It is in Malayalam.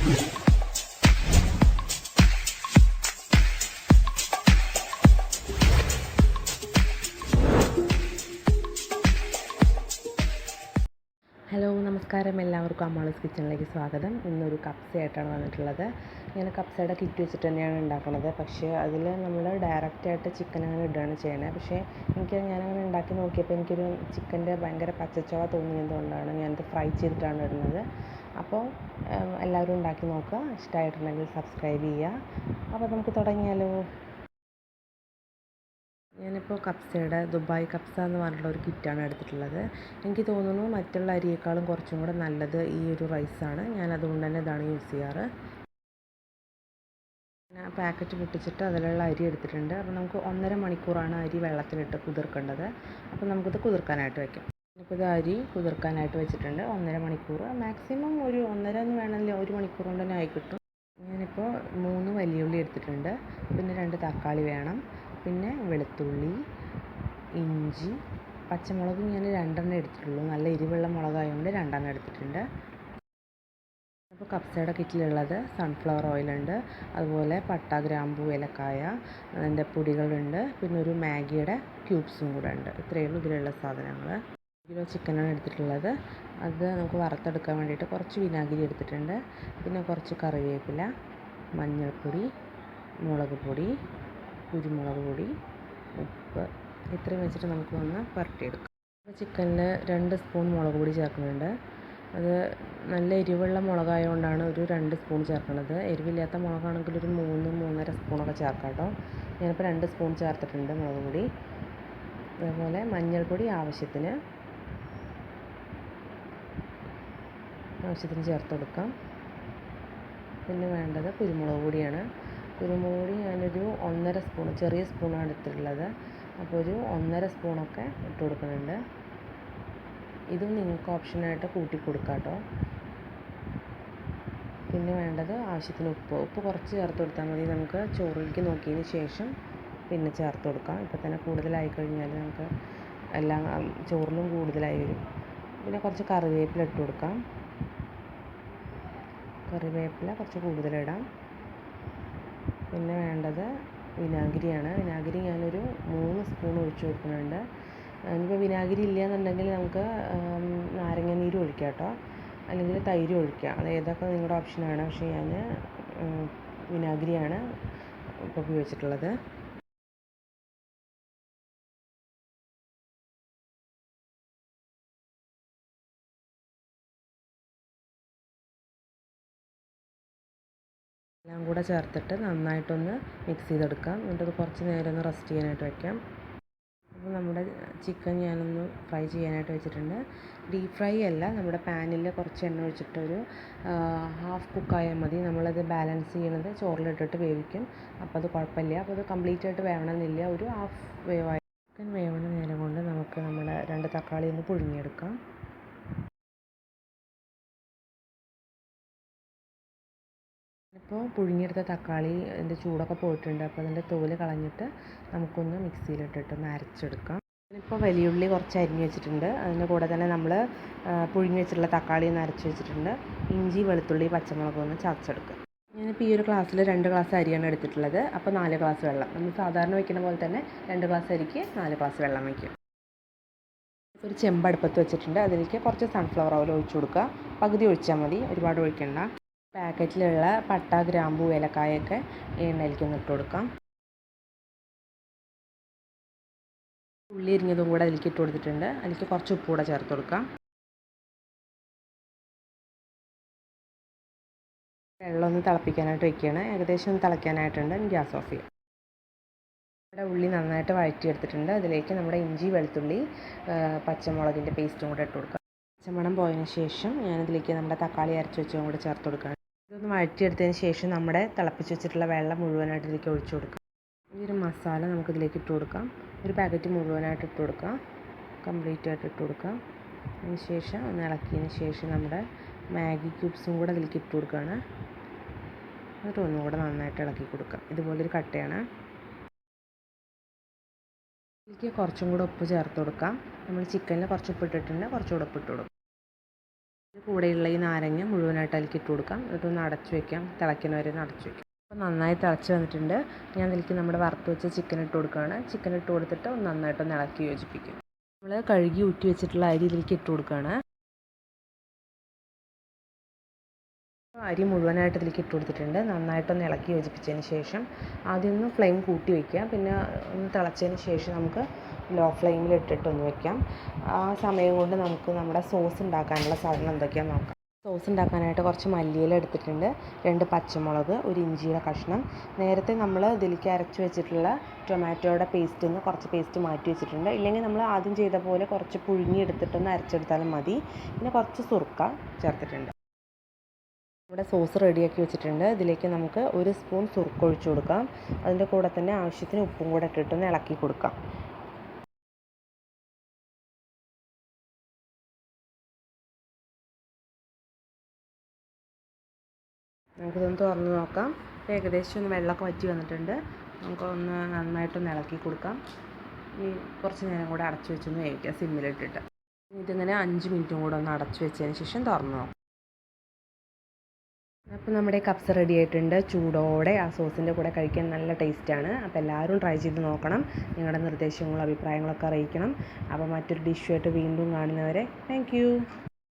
ഹലോ നമസ്കാരം, എല്ലാവർക്കും അമ്മാളൂസ് കിച്ചണിലേക്ക് സ്വാഗതം. ഇന്നൊരു കപ്സയായിട്ടാണ് വന്നിട്ടുള്ളത്. ഞാൻ കപ്സയുടെ കിറ്റ് വെച്ചിട്ട് തന്നെയാണ് ഉണ്ടാക്കുന്നത്. പക്ഷേ അതിൽ നമ്മൾ ഡയറക്റ്റായിട്ട് ചിക്കൻ അങ്ങനെ ഇടുകയാണ് ചെയ്യണത്. പക്ഷേ ഞാനങ്ങനെ ഉണ്ടാക്കി നോക്കിയപ്പോൾ എനിക്കൊരു ചിക്കൻ്റെ ഭയങ്കര പച്ചച്ചോവ തോന്നിയതുകൊണ്ടാണ് ഞാനത് ഫ്രൈ ചെയ്തിട്ടാണ് ഇടുന്നത്. അപ്പോൾ എല്ലാവരും ഉണ്ടാക്കി നോക്കുക. ഇഷ്ടമായിട്ടുണ്ടെങ്കിൽ സബ്സ്ക്രൈബ് ചെയ്യുക. അപ്പോൾ നമുക്ക് തുടങ്ങിയാലോ. ഞാനിപ്പോൾ കപ്സയുടെ ദുബായ് കപ്സ എന്ന് പറഞ്ഞിട്ടുള്ള ഒരു കിറ്റാണ് എടുത്തിട്ടുള്ളത്. എനിക്ക് തോന്നുന്നു മറ്റുള്ള അരിയേക്കാളും കുറച്ചും കൂടെ നല്ലത് ഈ ഒരു റൈസാണ്. ഞാൻ അതുകൊണ്ട് തന്നെ ഇതാണ് യൂസ് ചെയ്യാറ്. ഞാൻ പാക്കറ്റ് പൊട്ടിച്ചിട്ട് അതിലുള്ള അരി എടുത്തിട്ടുണ്ട്. അപ്പോൾ നമുക്ക് 1.5 മണിക്കൂറാണ് അരി വെള്ളത്തിലിട്ട് കുതിർക്കേണ്ടത്. അപ്പോൾ നമുക്കിത് കുതിർക്കാനായിട്ട് വയ്ക്കാം. ഇപ്പോൾ ഇത് അരി കുതിർക്കാനായിട്ട് വെച്ചിട്ടുണ്ട്. 1.5 മണിക്കൂർ, മാക്സിമം ഒരു 1.5 എന്ന് വേണമെങ്കിൽ 1 മണിക്കൂർ കൊണ്ട് തന്നെ ആയി കിട്ടും. ഞാനിപ്പോൾ 3 വലിയ ഉള്ളി എടുത്തിട്ടുണ്ട്. പിന്നെ 2 തക്കാളി വേണം. പിന്നെ വെളുത്തുള്ളി, ഇഞ്ചി, പച്ചമുളക് ഞാൻ 2 എടുത്തിട്ടുള്ളൂ. നല്ല എരിവുള്ള മുളകായതുകൊണ്ട് 2 എടുത്തിട്ടുണ്ട്. അപ്പോൾ കപ്സയുടെ കിറ്റിലുള്ളത് സൺഫ്ലവർ ഓയിലുണ്ട്, അതുപോലെ പട്ട, ഗ്രാമ്പൂ, ഏലക്കായ, അതിൻ്റെ പൊടികളുണ്ട്, പിന്നെ ഒരു മാഗിയുടെ ക്യൂബ്സും കൂടെ ഉണ്ട്. ഇത്രയേ ഉള്ളൂ ഇതിലുള്ള സാധനങ്ങൾ. 1 കിലോ ചിക്കനാണ് എടുത്തിട്ടുള്ളത്. അത് നമുക്ക് വറുത്തെടുക്കാൻ വേണ്ടിയിട്ട് കുറച്ച് വിനാഗിരി എടുത്തിട്ടുണ്ട്. പിന്നെ കുറച്ച് കറിവേപ്പില, മഞ്ഞൾപ്പൊടി, മുളക് പൊടി, കുരുമുളക് പൊടി, ഉപ്പ്, ഇത്രയും വെച്ചിട്ട് നമുക്ക് ഒന്ന് പുരട്ടിയെടുക്കാം. അപ്പോൾ ചിക്കനിൽ 2 സ്പൂൺ മുളക് പൊടി ചേർക്കുന്നുണ്ട്. അത് നല്ല എരിവുള്ള മുളകായതുകൊണ്ടാണ് ഒരു 2 സ്പൂൺ ചേർക്കുന്നത്. എരിവില്ലാത്ത മുളകാണെങ്കിൽ ഒരു 3-3.5 സ്പൂണൊക്കെ ചേർക്കാം കേട്ടോ. ഞാനിപ്പോൾ 2 സ്പൂൺ ചേർത്തിട്ടുണ്ട് മുളക് പൊടി. അതുപോലെ മഞ്ഞൾപ്പൊടി ആവശ്യത്തിന് ചേർത്ത് കൊടുക്കാം. പിന്നെ വേണ്ടത് കുരുമുളക് പൊടിയാണ്. കുരുമുളക് പൊടി ഞാനൊരു 1.5 സ്പൂൺ, ചെറിയ സ്പൂണാണ് എടുത്തിട്ടുള്ളത്. അപ്പോൾ ഒരു 1.5 സ്പൂണൊക്കെ ഇട്ട് കൊടുക്കുന്നുണ്ട്. ഇതും നിങ്ങൾക്ക് ഓപ്ഷനായിട്ട് കൂട്ടി കൊടുക്കാം കേട്ടോ. പിന്നെ വേണ്ടത് ആവശ്യത്തിന് ഉപ്പ് കുറച്ച് ചേർത്ത് കൊടുത്താൽ മതി. നമുക്ക് ചോറിലേക്ക് നോക്കിയതിന് ശേഷം പിന്നെ ചേർത്ത് കൊടുക്കാം. ഇപ്പോൾ തന്നെ കൂടുതലായി കഴിഞ്ഞാൽ നമുക്ക് എല്ലാം ചോറിലും കൂടുതലായി വരും. പിന്നെ കുറച്ച് കറിവേപ്പില ഇട്ട് കൊടുക്കാം. കറിവേപ്പില കുറച്ച് കൂടുതലിടാം. പിന്നെ വേണ്ടത് വിനാഗിരിയാണ്. വിനാഗിരി ഞാനൊരു 3 സ്പൂൺ ഒഴിച്ച് കൊടുക്കുന്നുണ്ട്. ഇനിയിപ്പോൾ വിനാഗിരി ഇല്ല എന്നുണ്ടെങ്കിൽ നമുക്ക് നാരങ്ങ നീര് ഒഴിക്കാം കേട്ടോ, അല്ലെങ്കിൽ തൈര് ഒഴിക്കാം. അത് ഏതൊക്കെ നിങ്ങളുടെ ഓപ്ഷനാണ്. പക്ഷേ ഞാൻ വിനാഗിരിയാണ് ഇപ്പോൾ ഉപയോഗിച്ചിട്ടുള്ളത്. എല്ലാം കൂടെ ചേർത്തിട്ട് നന്നായിട്ടൊന്ന് മിക്സ് ചെയ്തെടുക്കാം. എന്നിട്ടത് കുറച്ച് നേരം ഒന്ന് റെസ്റ്റ് ചെയ്യാനായിട്ട് വയ്ക്കാം. അപ്പോൾ നമ്മുടെ ചിക്കൻ ഞാനൊന്ന് ഫ്രൈ ചെയ്യാനായിട്ട് വെച്ചിട്ടുണ്ട്. ഡീപ്പ് ഫ്രൈ അല്ല, നമ്മുടെ പാനിൽ കുറച്ച് എണ്ണ ഒഴിച്ചിട്ടൊരു ഹാഫ് കുക്കായാൽ മതി. നമ്മളത് ബാലൻസ് ചെയ്യണത് ചോറിലിട്ടിട്ട് വേവിക്കും. അപ്പോൾ അത് കുഴപ്പമില്ല. അപ്പോൾ അത് കംപ്ലീറ്റ് ആയിട്ട് വേവണമെന്നില്ല, ഒരു ഹാഫ് വേവായി. ചിക്കൻ വേവണ നേരം കൊണ്ട് നമുക്ക് നമ്മുടെ 2 തക്കാളി ഒന്ന് പുഴുങ്ങിയെടുക്കാം. ഇപ്പോൾ പുഴുങ്ങിയെടുത്ത തക്കാളി അതിൻ്റെ ചൂടൊക്കെ പോയിട്ടുണ്ട്. അപ്പോൾ അതിൻ്റെ തോല് കളഞ്ഞിട്ട് നമുക്കൊന്ന് മിക്സിയിലിട്ടിട്ടൊന്ന് അരച്ചെടുക്കാം. ഇപ്പോൾ വലിയുള്ളി കുറച്ച് അരിഞ്ഞ് വെച്ചിട്ടുണ്ട്. അതിൻ്റെ കൂടെ തന്നെ നമ്മൾ പുഴുങ്ങി വെച്ചിട്ടുള്ള തക്കാളി ഒന്ന് അരച്ച് വെച്ചിട്ടുണ്ട്. ഇഞ്ചി, വെളുത്തുള്ളി, പച്ചമുളക് ഒന്ന് ചതച്ചെടുക്കുക. ഞാനിപ്പോൾ ഈ ഒരു ഗ്ലാസ്സിൽ 2 ഗ്ലാസ് അരിയാണ് എടുത്തിട്ടുള്ളത്. അപ്പോൾ 4 ഗ്ലാസ് വെള്ളം. നമ്മൾ സാധാരണ വയ്ക്കുന്ന പോലെ തന്നെ 2 ഗ്ലാസ് അരിക്ക് 4 ഗ്ലാസ് വെള്ളം വയ്ക്കും. ഒരു ചെമ്പ് അടുപ്പത്ത് വെച്ചിട്ടുണ്ട്. അതിലേക്ക് കുറച്ച് സൺഫ്ലവർ ഓയിൽ ഒഴിച്ച് കൊടുക്കുക. പകുതി ഒഴിച്ചാൽ മതി, ഒരുപാട് ഒഴിക്കണ്ട. പാക്കറ്റിലുള്ള പട്ട, ഗ്രാമ്പൂ, ഏലക്കായൊക്കെ എണ്ണയിലേക്ക് ഒന്ന് ഇട്ട് കൊടുക്കാം. ഉള്ളി എരിഞ്ഞതും കൂടെ അതിലേക്ക് ഇട്ട് കൊടുത്തിട്ടുണ്ട്. അതിലേക്ക് കുറച്ച് ഉപ്പ് കൂടെ ചേർത്ത് കൊടുക്കാം. വെള്ളം ഒന്ന് തിളപ്പിക്കാനായിട്ട് വയ്ക്കുകയാണ്. ഏകദേശം ഒന്ന് തിളയ്ക്കാനായിട്ടുണ്ട്. ഗ്യാസ് ഓഫ് ചെയ്യാം. നമ്മുടെ ഉള്ളി നന്നായിട്ട് വഴറ്റിയെടുത്തിട്ടുണ്ട്. അതിലേക്ക് നമ്മുടെ ഇഞ്ചി, വെളുത്തുള്ളി, പച്ചമുളകിൻ്റെ പേസ്റ്റും കൂടെ ഇട്ട് കൊടുക്കാം. പച്ചമണം പോയതിന് ശേഷം ഞാനതിലേക്ക് നമ്മുടെ തക്കാളി അരച്ച് വെച്ചതും കൂടെ ചേർത്ത് കൊടുക്കാം. ഇതൊന്ന് വഴറ്റിയെടുത്തതിന് ശേഷം നമ്മുടെ തിളപ്പിച്ച് വെച്ചിട്ടുള്ള വെള്ളം മുഴുവനായിട്ട് ഇതിലേക്ക് ഒഴിച്ചു കൊടുക്കാം. ഈ ഒരു മസാല നമുക്കിതിലേക്ക് ഇട്ട് കൊടുക്കാം. ഒരു പാക്കറ്റ് മുഴുവനായിട്ട് ഇട്ട് കൊടുക്കാം, കംപ്ലീറ്റ് ആയിട്ട് ഇട്ട് കൊടുക്കാം. അതിന് ശേഷം ഒന്ന് ഇളക്കിയതിന് ശേഷം നമ്മുടെ മാഗി ക്യൂബ്സും കൂടെ അതിലേക്ക് ഇട്ട് കൊടുക്കുകയാണ്. എന്നിട്ട് ഒന്നും കൂടെ നന്നായിട്ട് ഇളക്കി കൊടുക്കാം. ഇതുപോലൊരു കട്ടയാണ്. ഇതിലേക്ക് കുറച്ചും കൂടെ ഉപ്പ് ചേർത്ത് കൊടുക്കാം. നമ്മൾ ചിക്കനിൽ കുറച്ച് ഉപ്പ് ഇട്ടിട്ടുണ്ട്, കുറച്ചുകൂടെ ഉപ്പ് ഇട്ട് കൊടുക്കാം. കൂടെയുള്ള ഈ നാരങ്ങ മുഴുവനായിട്ട് അതിലേക്ക് ഇട്ട് കൊടുക്കാം. ഇതൊന്ന് അടച്ചു വയ്ക്കാം, തിളയ്ക്കുന്നവരെ ഒന്ന് അടച്ചു വയ്ക്കാം. അപ്പോൾ നന്നായി തിളച്ച് വന്നിട്ടുണ്ട്. ഞാൻ ഇതിലേക്ക് നമ്മുടെ വറുത്ത് വെച്ച ചിക്കൻ ഇട്ട് കൊടുക്കുകയാണ്. ചിക്കൻ ഇട്ട് കൊടുത്തിട്ട് നന്നായിട്ടൊന്ന് ഇളക്കി യോജിപ്പിക്കും. നമ്മൾ കഴുകി ഊറ്റി വെച്ചിട്ടുള്ള അരി ഇതിലേക്ക് ഇട്ട് കൊടുക്കുകയാണ്. അരി മുഴുവനായിട്ട് ഇതിലേക്ക് ഇട്ട് കൊടുത്തിട്ടുണ്ട്. നന്നായിട്ടൊന്ന് ഇളക്കി യോജിപ്പിച്ചതിന് ശേഷം ആദ്യം ഒന്ന് ഫ്ലെയിം കൂട്ടി വയ്ക്കുക. പിന്നെ ഒന്ന് തിളച്ചതിന് ശേഷം നമുക്ക് ലോ ഫ്ലെയിമിൽ ഇട്ടിട്ടൊന്ന് വയ്ക്കാം. ആ സമയം കൊണ്ട് നമുക്ക് നമ്മുടെ സോസ് ഉണ്ടാക്കാനുള്ള സാധനം എന്തൊക്കെയാണെന്ന് നോക്കാം. സോസ് ഉണ്ടാക്കാനായിട്ട് കുറച്ച് മല്ലിയില എടുത്തിട്ടുണ്ട്, 2 പച്ചമുളക്, ഒരു ഇഞ്ചിയുടെ കഷ്ണം. നേരത്തെ നമ്മൾ ഇതിലേക്ക് അരച്ച് വെച്ചിട്ടുള്ള ടൊമാറ്റോയുടെ പേസ്റ്റിൽ നിന്ന് കുറച്ച് പേസ്റ്റ് മാറ്റി വെച്ചിട്ടുണ്ട്. ഇല്ലെങ്കിൽ നമ്മൾ ആദ്യം ചെയ്ത പോലെ കുറച്ച് പുഴുങ്ങി എടുത്തിട്ടൊന്ന് അരച്ചെടുത്താലും മതി. പിന്നെ കുറച്ച് സുർക്ക ചേർത്തിട്ടുണ്ട്. ഇവിടെ സോസ് റെഡിയാക്കി വെച്ചിട്ടുണ്ട്. ഇതിലേക്ക് നമുക്ക് 1 സ്പൂൺ സുർക്ക ഒഴിച്ചു കൊടുക്കാം. അതിൻ്റെ കൂടെ തന്നെ ആവശ്യത്തിന് ഉപ്പും കൂടെ ഇട്ടിട്ടൊന്ന് ഇളക്കി കൊടുക്കാം. നമുക്കിതൊന്ന് തുറന്ന് നോക്കാം. ഏകദേശം ഒന്ന് വെള്ളമൊക്കെ വറ്റി വന്നിട്ടുണ്ട്. നമുക്കൊന്ന് നന്നായിട്ടൊന്ന് ഇളക്കി കൊടുക്കാം. ഇനി കുറച്ച് നേരം കൂടെ അടച്ചു വെച്ചൊന്ന് വേവിക്കാം സിമ്മിലിട്ടിട്ട്. ഇതിങ്ങനെ 5 മിനിറ്റും കൂടെ ഒന്ന് അടച്ചു വെച്ചതിന് ശേഷം തുറന്ന് നോക്കാം. അപ്പോൾ നമ്മുടെ കപ്സ റെഡി ആയിട്ടുണ്ട്. ചൂടോടെ ആ സോസിൻ്റെ കൂടെ കഴിക്കാൻ നല്ല ടേസ്റ്റാണ്. അപ്പോൾ എല്ലാവരും ട്രൈ ചെയ്ത് നോക്കണം. നിങ്ങളുടെ നിർദ്ദേശങ്ങളും അഭിപ്രായങ്ങളൊക്കെ അറിയിക്കണം. അപ്പോൾ മറ്റൊരു ഡിഷുമായിട്ട് വീണ്ടും കാണുന്നവരെ താങ്ക് യു.